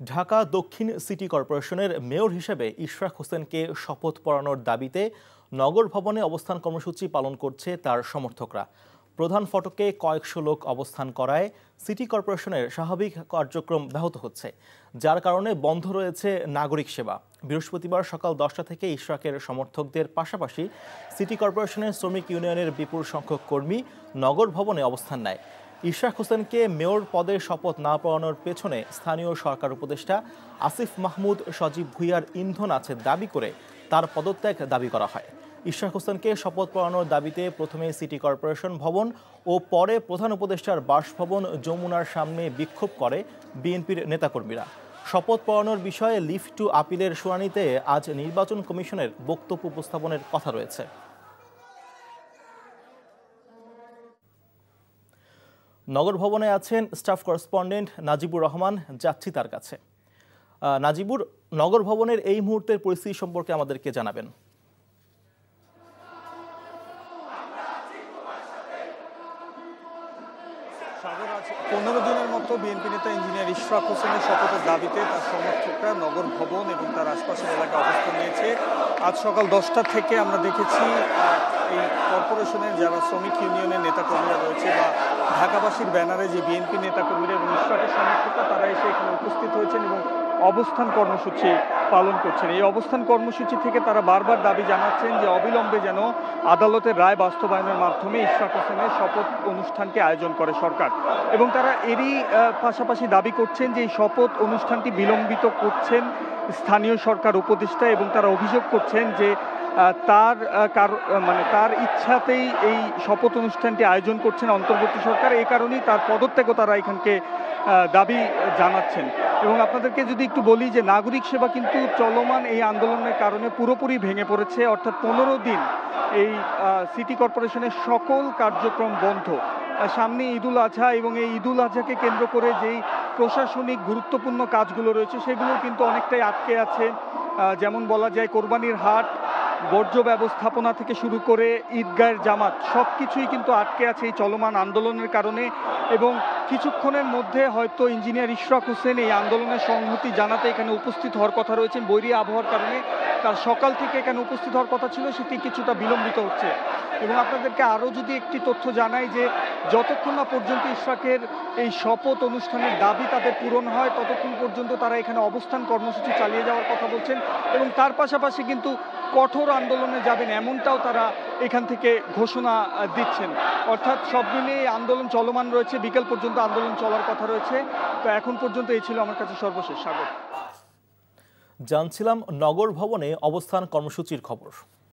ঢাকা দক্ষিণ সিটি কর্পোরেশনের মেয়র হিসেবে ইশরাক হোসেনকে শপথ পড়ানোর দাবিতে নগর ভবনে অবস্থান কর্মসূচি পালন করছে তার সমর্থকরা। প্রধান ফটকে কয়েকশো লোক অবস্থান করায় সিটি কর্পোরেশনের স্বাভাবিক কার্যক্রম ব্যাহত হচ্ছে, যার কারণে বন্ধ রয়েছে নাগরিক সেবা। বৃহস্পতিবার সকাল 10টা থেকে ইশরাকের সমর্থকদের পাশাপাশি সিটি কর্পোরেশনের শ্রমিক ইউনিয়নের বিপুল সংখ্যক কর্মী নগর ভবনে অবস্থান নেয়। ইশরাক হোসেনকে মেয়র পদে শপথ না পড়ানোর পেছনে স্থানীয় সরকার উপদেষ্টা আসিফ মাহমুদ সজীব ভুঁইয়ার ইন্ধন আছে দাবি করে তার পদত্যাগ দাবি করা হয়। ইশরাক হোসেনকে শপথ পড়ানোর দাবিতে প্রথমে সিটি কর্পোরেশন ভবন ও পরে প্রধান উপদেষ্টার বাসভবন যমুনার সামনে বিক্ষোভ করে বিএনপির নেতাকর্মীরা। শপথ পড়ানোর বিষয়ে লিভ টু আপিলের শুনানিতে আজ নির্বাচন কমিশনের বক্তব্য উপস্থাপনের কথা রয়েছে। নগর ভবনে আছেন স্টাফ করেসপন্ডেন্ট নাজিবুর রহমান, যাচ্ছি তার কাছে। নাজিবুর, নগর ভবনের এই মুহূর্তের পরিস্থিতি সম্পর্কে আমাদেরকে জানাবেন। 15 দিনের মতো বিএনপি নেতা ইঞ্জিনিয়ার ইশরাক হোসেনের শপথের দাবিতে তার সমর্থকরা নগর ভবন এবং তার আশপাশের এলাকায় অবস্থান নিয়েছে। আজ সকাল 10টা থেকে আমরা দেখেছি এই কর্পোরেশনের যারা শ্রমিক ইউনিয়নের নেতাকর্মীরা রয়েছে বা ঢাকাবাসীর ব্যানারে যে বিএনপি নেতাকর্মীরা এবং ইশরাকের সমর্থকরা তারা এসে এখানে উপস্থিত হয়েছেন এবং অবস্থান কর্মসূচি পালন করছেন। এই অবস্থান কর্মসূচি থেকে তারা বারবার দাবি জানাচ্ছেন যে অবিলম্বে যেন আদালতের রায় বাস্তবায়নের মাধ্যমে ইশরাক হোসেনের শপথ অনুষ্ঠানকে আয়োজন করে সরকার, এবং তারা এরই পাশাপাশি দাবি করছেন যে এই শপথ অনুষ্ঠানটি বিলম্বিত করছেন স্থানীয় সরকার উপদেষ্টা, এবং তারা অভিযোগ করছেন যে তার ইচ্ছাতেই এই শপথ অনুষ্ঠানটি আয়োজন করছেন অন্তর্বর্তী সরকার। এই কারণেই তার পদত্যাগও তারা এখানকে দাবি জানাচ্ছেন। এবং আপনাদেরকে যদি একটু বলি যে নাগরিক সেবা কিন্তু চলমান এই আন্দোলনের কারণে পুরোপুরি ভেঙে পড়েছে, অর্থাৎ 15 দিন এই সিটি কর্পোরেশনের সকল কার্যক্রম বন্ধ। সামনে ঈদুল আজহা, এবং এই ঈদুল আজহাকে কেন্দ্র করে যেই প্রশাসনিক গুরুত্বপূর্ণ কাজগুলো রয়েছে সেগুলো কিন্তু অনেকটাই আটকে আছে। যেমন বলা যায় কোরবানির হাট, বর্জ্য ব্যবস্থাপনা থেকে শুরু করে ঈদগাহের জামাত সব কিছুই কিন্তু আটকে আছে এই চলমান আন্দোলনের কারণে। এবং কিছুক্ষণের মধ্যে হয়তো ইঞ্জিনিয়ার ইশরাক হোসেন এই আন্দোলনের সংহতি জানাতে এখানে উপস্থিত হওয়ার কথা রয়েছেন। বৈরী আবহাওয়ার কারণে তার সকাল থেকে এখানে উপস্থিত হওয়ার কথা ছিল, সেটি কিছুটা বিলম্বিত হচ্ছে। এবং আপনাদেরকে আরও যদি একটি তথ্য জানাই যে যতক্ষণ না পর্যন্ত ইশরাকের এই শপথ অনুষ্ঠানের দাবি তাদের পূরণ হয় ততক্ষণ পর্যন্ত তারা এখানে অবস্থান কর্মসূচি চালিয়ে যাওয়ার কথা বলছেন, এবং তার পাশাপাশি কিন্তু কঠোর আন্দোলনে যাবেন এমনটাও তারা এখান থেকে ঘোষণা দিচ্ছেন। অর্থাৎ সব মিলিয়ে আন্দোলন চলমান রয়েছে, বিকেল পর্যন্ত আন্দোলন চলার কথা রয়েছে। তো এখন পর্যন্ত এই ছিল আমার কাছে সর্বশেষ। স্বাগত। জানছিলাম নগর ভবনে অবস্থান কর্মসূচির খবর।